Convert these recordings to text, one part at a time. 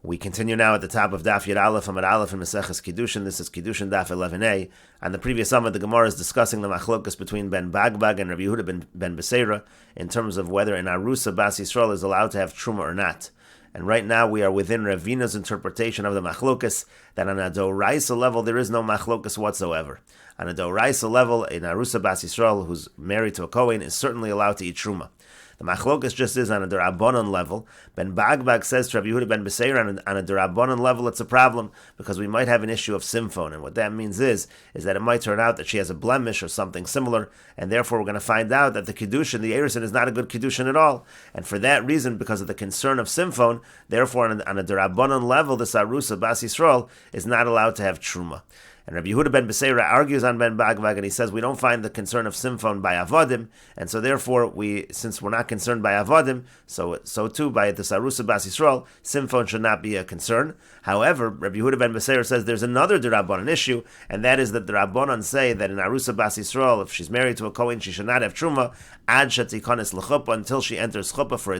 We continue now at the top of Daf Yud Aleph Amud Aleph in Meseches Kiddushin. This is Kiddushin Daf 11a. On the previous Amud, the Gemara is discussing the machlokas between Ben Bagbag and Rabbi Yehuda ben Beseira in terms of whether an Arusa Bas Yisrael is allowed to have Truma or not. And right now we are within Ravina's interpretation of the machlokas that on a Doraisa level there is no machlokas whatsoever. On a Doraisa level, an Arusa Bas Yisrael who's married to a Kohen is certainly allowed to eat Truma. The machlokas just is on a Derabanan level. Ben Bagbag says to Rabbi Yehuda ben Beseira on a Derabanan level it's a problem because we might have an issue of simfon, and what that means is that it might turn out that she has a blemish or something similar, and therefore we're going to find out that the Kiddushin, the Erusin, is not a good Kiddushin at all. And for that reason, because of the concern of simfon, therefore on a Derabanan level, this Arusa Bas Yisrael is not allowed to have Truma. And Rabbi Yehuda ben Beseira argues on Ben Bagbag, and he says we don't find the concern of simfon by avodim, and so therefore since we're not concerned by avodim, so too by the Arusa Bas Yisrael, simfon should not be a concern. However, Rabbi Yehuda ben Beseira says there's another Derabanan issue, and that is that the Rabbanan say that in Arusa Bas Yisrael, if she's married to a Kohen, she should not have Truma ad shetikanes l'chuppah until she enters chuppah for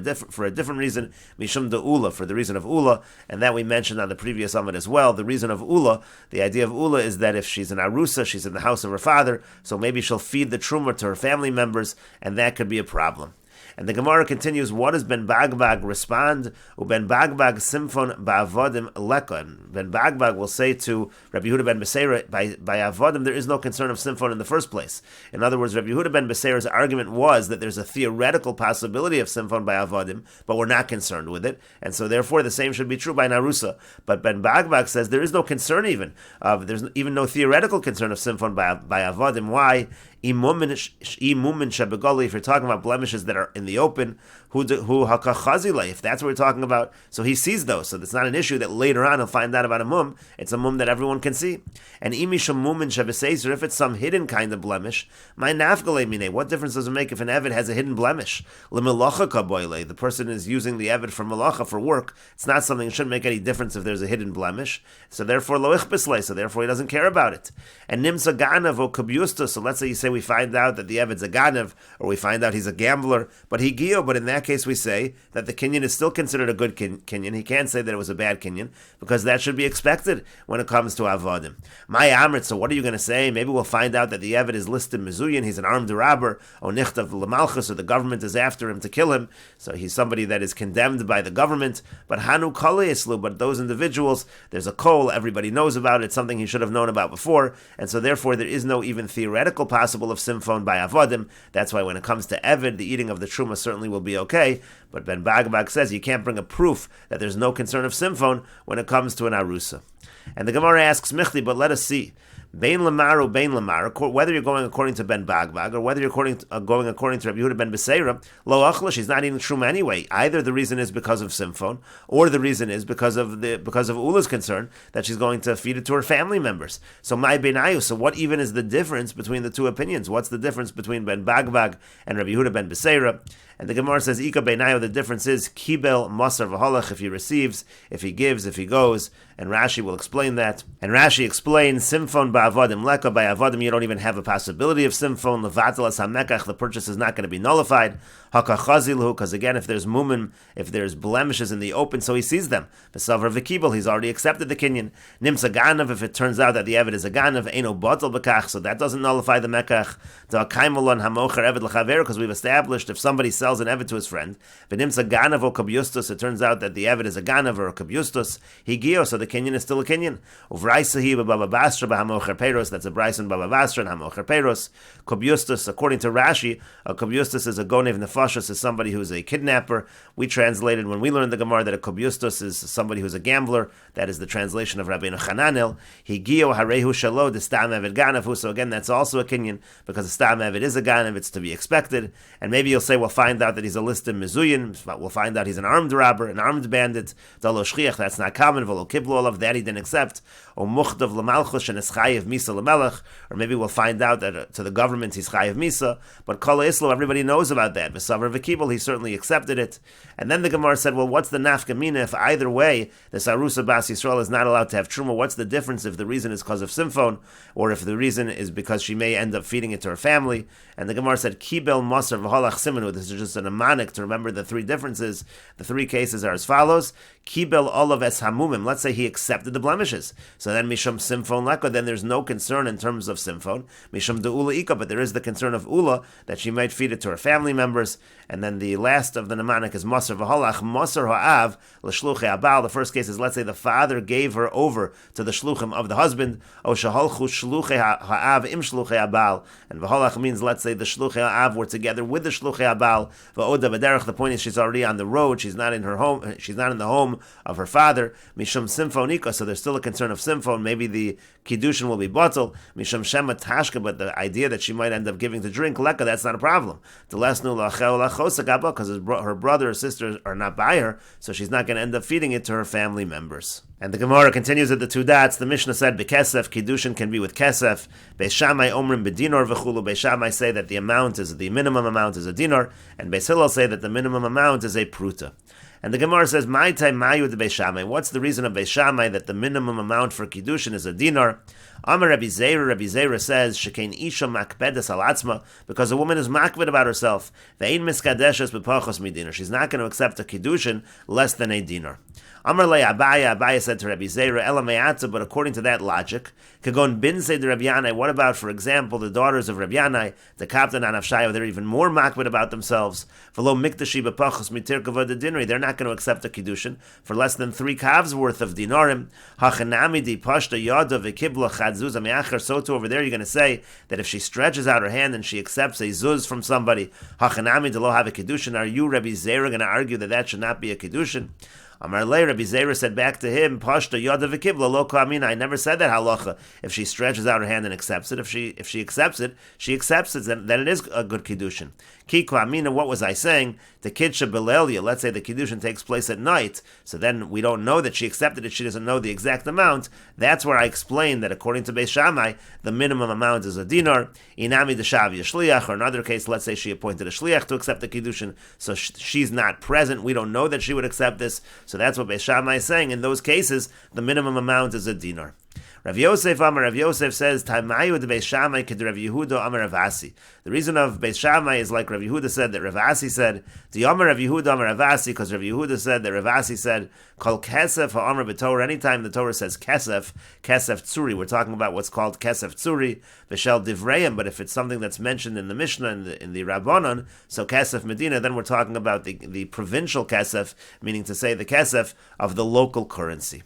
a different reason, mishum de ula, for the reason of ula, and that we mentioned on the previous Amud as well. The reason of ula, the idea of ula is that if she's an Arusa, she's in the house of her father, so maybe she'll feed the Truma to her family members, and that could be a problem. And the Gemara continues, what does Ben Bagbag respond? Ben Bagbag simfon ba'avodim lekon. Ben Bagbag will say to Rabbi Yehuda ben Beseira, by avodim there is no concern of simfon in the first place. In other words, Rabbi Yehuda ben Beseira's argument was that there's a theoretical possibility of simfon by avodim, but we're not concerned with it, and so therefore the same should be true by Narusa. But Ben Bagbag says there is no concern even. There's even no theoretical concern of simfon by avodim. Why? If you're talking about blemishes that are in the open, if that's what we're talking about, so he sees those. So it's not an issue that later on he'll find out about a mum. It's a mum that everyone can see. And if it's some hidden kind of blemish, what difference does it make if an Eved has a hidden blemish? The person is using the Eved for malacha, for work. It's not something, it shouldn't make any difference if there's a hidden blemish. So therefore, so therefore he doesn't care about it. And nimsa ganav o kabyusta, so let's say you say we find out that the Eved's a ganav, or we find out he's a gambler, but in that case we say that the kinyan is still considered a good kinyan. He can't say that it was a bad kinyan, because that should be expected when it comes to avodim. My amrit, so what are you going to say? Maybe we'll find out that the Eved is listed mezuyin, he's an armed robber, or nichtav l'malchus, or the government is after him to kill him, so he's somebody that is condemned by the government, but hanu kol, but those individuals, there's a kol, everybody knows about it, it's something he should have known about before, and so therefore there is no even theoretical possible of simfon by avodim. That's why when it comes to Eved, the eating of the truma certainly will be okay, but Ben Bagbag says you can't bring a proof that there's no concern of simfon when it comes to an arusa. And the Gemara asks Michli, but let us see. Bein lamar or bein lamar, whether you're going according to Ben Bagbag or whether you're going according to Rabbi Yehuda ben Beseira, lo achla, she's not eating truma anyway. Either the reason is because of simfon, or the reason is because of Ula's concern that she's going to feed it to her family members. So my benayu. So what even is the difference between the two opinions? What's the difference between Ben Bagbag and Rabbi Yehuda ben Beseira? And the Gemara says, Ika benayu, the difference is kibel masar v'holach, if he receives, if he gives, if he goes. And Rashi will explain that. And Rashi explains, simfon ba'avodim leka, by avodim you don't even have a possibility of simfon, levatel as hamekach, the purchase is not going to be nullified. Hakachazilhu, because again, if there's mumin, if there's blemishes in the open, so he sees them. V'savra v'kibel, he's already accepted the kinyan. Nimsa ganav, if it turns out that the Eved is a ganav, eino batel b'kach, so that doesn't nullify the mekach. Da'kaimalon hamocher Eved l'chaver, because we've established if somebody sells an Eved to his friend, v'nimsa ganav o kabyustus, it turns out that the Eved is a ganav or a kabyustus, higio, so the kinyan is still a kinyan. Uvraisahi b'baba basra b'hamocher peros, that's a bryson b'baba basra and hamocher peros. Kabyustus, according to Rashi, a kabyustus is a gonev nefashos, is somebody who is a kidnapper. We translated when we learned the Gemara that a kabyustus is somebody who's a gambler. That is the translation of Rabbeinu Chananel. Higio harehu shalo de stam eved ganavu. So again, that's also a kinyan because a stam eved is a ganav. It's to be expected. And maybe you'll say we'll find out that he's a listed mezuyin. We'll find out he's an armed robber, an armed bandit. Dalo shchiach, that's not common. V'lo kiblu olav, that he didn't accept. O muchtav l'malchus and eschayev misa l'melech. Or maybe we'll find out that to the government he's chayev misa. But kol islo, everybody knows about that. Savar V'Kibel, he certainly accepted it. And then the Gemara said, well, what's the nafka mina if either way the Sarusa Bas Yisrael is not allowed to have truma? What's the difference if the reason is because of simfon, or if the reason is because she may end up feeding it to her family? And the Gemara said, Kibel Masar V'Holach Simenu. This is just a mnemonic to remember the three differences. The three cases are as follows. Kibel Olav Es Hamumim. Let's say he accepted the blemishes. So then Mishum Simfon Leko, then there's no concern in terms of simfon. Mishum De'ula Ika, but there is the concern of Ula, that she might feed it to her family members. And then the last of the mnemonic is Masar V'Holach, Masar Ha'av, L'Shluchei Abal. The first case is, let's say the father gave her over to the Shluchim of the husband. O Shaholchu Shluchei Ha'av Im Shluchei Abal. And V'Holach means, let's say the Shluchei Ha'av were together with the Shluchei Abal. V'Oda B'derech, the point is she's already on the road, she's not in her home, she's not in the home of her father. Mishum Simfonika, so there's still a concern of simfon. Maybe the Kiddushin will be bottled. Mishum Shema Tashka, but the idea that she might end up giving to drink, Leka, that's not a problem. Because her brother or sister are not by her, so she's not going to end up feeding it to her family members. And the Gemara continues at the two dots. The Mishnah said, Bekesef, Kiddushin can be with Kesef. Beis Shammai Omrim B'dinar V'chulu. Beis Shammai say that the minimum amount is a dinar, and Beis Hillel say that the minimum amount is a pruta. And the Gemara says, "My time mayu de Beis Shammai." What's the reason of Beis Shammai that the minimum amount for Kiddushin is a dinar? Amar Rabbi Zera. Rabbi Zera says, "Shekein isha makbedes al atzma," because a woman is makbed about herself. Ve'ein miskadeshes b'pachos midinar. She's not going to accept a Kiddushin less than a dinar. Amar le Abaya. Abaya said to Rabbi Zera, "Ela me'atza," but according to that logic, kagon bin say to Rabbi Yanai. What about, for example, the daughters of Rabbi Yanai, the Kaptan and Avshayo? They're even more makbed about themselves. V'lo mikdashi b'pachos mitir kavod dinari. They're not going to accept a Kiddushin for less than 3 kavs worth of dinarim. Hachanami di pashta yada v'kibla chadzuz ameacher. So too over there you're going to say that if she stretches out her hand and she accepts a zuz from somebody, hachanami de lo have a Kiddushin. Are you, Rabbi Zera, going to argue that that should not be a Kiddushin? Amar Le, Rabbi Zera said back to him, Pashta Yada V'Kibla Lo Kamina. I never said that halacha. If she stretches out her hand and accepts it, if she accepts it, then it is a good Kiddushin. Ki Kamina, what was I saying? The Kidsha Belelia, let's say the Kiddushin takes place at night, so then we don't know that she accepted it, she doesn't know the exact amount. That's where I explained that according to Beis Shammai, the minimum amount is a dinar. Inami Deshavi a Shliach, or another case, let's say she appointed a Shliach to accept the Kiddushin, so she's not present, we don't know that she would accept this. So that's what Beis Shammai is saying. In those cases, the minimum amount is a dinar. Rav Yosef Amar, Rav Yosef says, Taimayu de Beis Shammai kid Rav Yehuda Amar Rav Asi. The reason of Beis Shammai is like Rav Yehuda said that Rav Asi said, the Amar Rav Yehuda Amar Rav Asi, because Rav Yehuda said that Rav Asi said, Kol Kesef ha'Amar b'Torah. Anytime the Torah says Kesef, Kesef Tzuri, we're talking about what's called Kesef Tzuri, V'shel Divreim, but if it's something that's mentioned in the Mishnah, in the Rabbanon, so Kesef Medina, then we're talking about the provincial Kesef, meaning to say the Kesef of the local currency.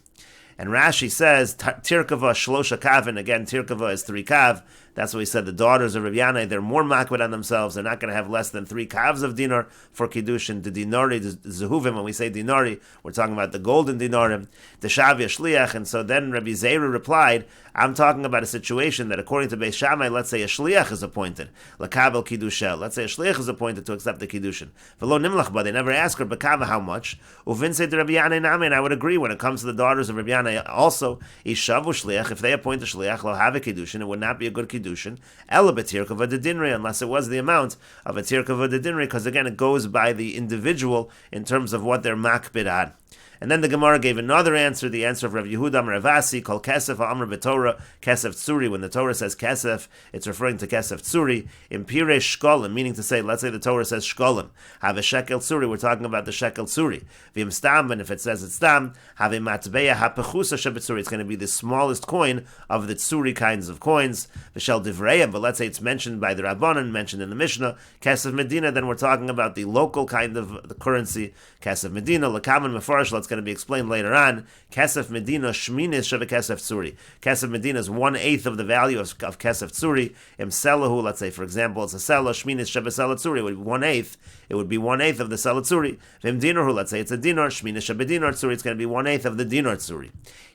And Rashi says, Tirkava Shlosha Kavin, again, Tirkava is 3 kav. That's what he said. The daughters of Rabbi Yanai, they're more makbid on themselves. They're not going to have less than 3 kavs of dinar for Kiddushin. The dinari, the zehuvim, when we say dinari, we're talking about the golden dinarim, the shavia shliach. And so then Rabbi Zera replied, I'm talking about a situation that according to Beis Shammai, let's say a shliach is appointed, lakabel kiddushel. Let's say a shliach is appointed to accept the Kiddushin. V'lo nimlach, but they never ask her, bekama, how much? Uvin said to Rabbi Yanai nami, and I would agree when it comes to the daughters of Rabbi Yanai also, ishavu shliach, if they appoint a shliach, lo have a Kiddushin, it would not be a good Kiddushin, ela betirkava de dinri, unless it was the amount of a tirkava de dinri, because again, it goes by the individual in terms of what they're makbid on. And then the Gemara gave another answer, the answer of Rav Yehuda Amar Ravasi, called Kesef Amar B'Torah, Kesef Tzuri. When the Torah says Kesef, it's referring to Kesef Tzuri, Impire Shkolim, meaning to say, let's say the Torah says Shkolim, have a Shekel Tzuri, we're talking about the Shekel Tzuri. V'im Stam, and if it says it's Stam, have a Matbeya HaPechusa Shebetzuri, it's going to be the smallest coin of the Tzuri kinds of coins, V'shel Divreya, but let's say it's mentioned by the Rabbanan, mentioned in the Mishnah, Kesef Medina, then we're talking about the local kind of the currency, Kesef Medina, Lakaman Mefarish, going to be explained later on. Kesef Medina Shminis Sheva Kesef Tzuri. Kesef Medina is 1/8 of the value of Kesef Tzuri. Im Selahu, let's say for example, it's a Selah Shminis Sheva Selah Tzuri. It would be 1/8. It would be 1/8 of the Selah Tzuri. Vim Dinarhu, let's say it's a dinar Shminis Sheva Dinar Tzuri. It's going to be 1/8 of the dinar Tzuri.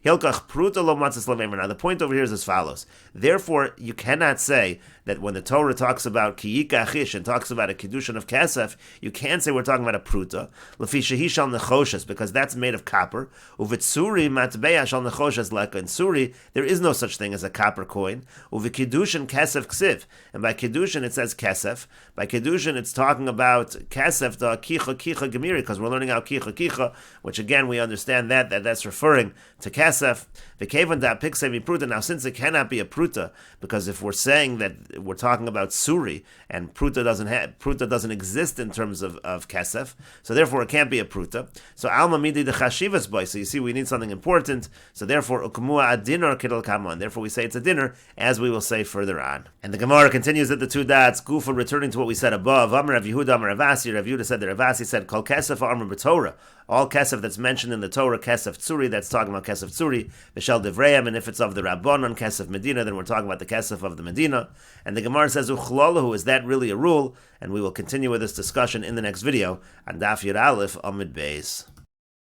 Hilkach Pruta Lo Matzis Lavemer. Now the point over here is as follows. Therefore, you cannot say that when the Torah talks about kiyika achish and talks about a kiddushin of kesef, you can't say we're talking about a pruta. Lefi shehi shal nechoshes, because that's made of copper. Uvitsuri matbeya shal nechoshes leka. In suri, there is no such thing as a copper coin. Uvikiddushin kesef ksiv, and by kiddushin it says kesef. By kiddushin it's talking about kesef the kicha gemiri, because we're learning out kicha, which again we understand that's referring to kesef. V'kevan da pikse mi pruta. Now, since it cannot be a pruta, because if we're saying that we're talking about suri and pruta doesn't exist in terms of kesef, so therefore it can't be a pruta. So alma midi de chashivas boy. So you see, we need something important. So therefore ukumua ad dinner kidal kamon. Therefore we say it's a dinner, as we will say further on. And the Gemara continues at the two dots. Gufa, returning to what we said above. Amar Rav Yehuda, Amar Ravasi. Rav Yehuda said that Ravasi said kol kesef amar b'Torah. All kesef that's mentioned in the Torah, kesef tzuri, that's talking about kesef tzuri, v'shel devreim, and if it's of the Rabbanon, kesef Medina, then we're talking about the kesef of the Medina. And the Gemara says, uchlolahu, is that really a rule? And we will continue with this discussion in the next video on Daf Yud Aleph Amud Beis.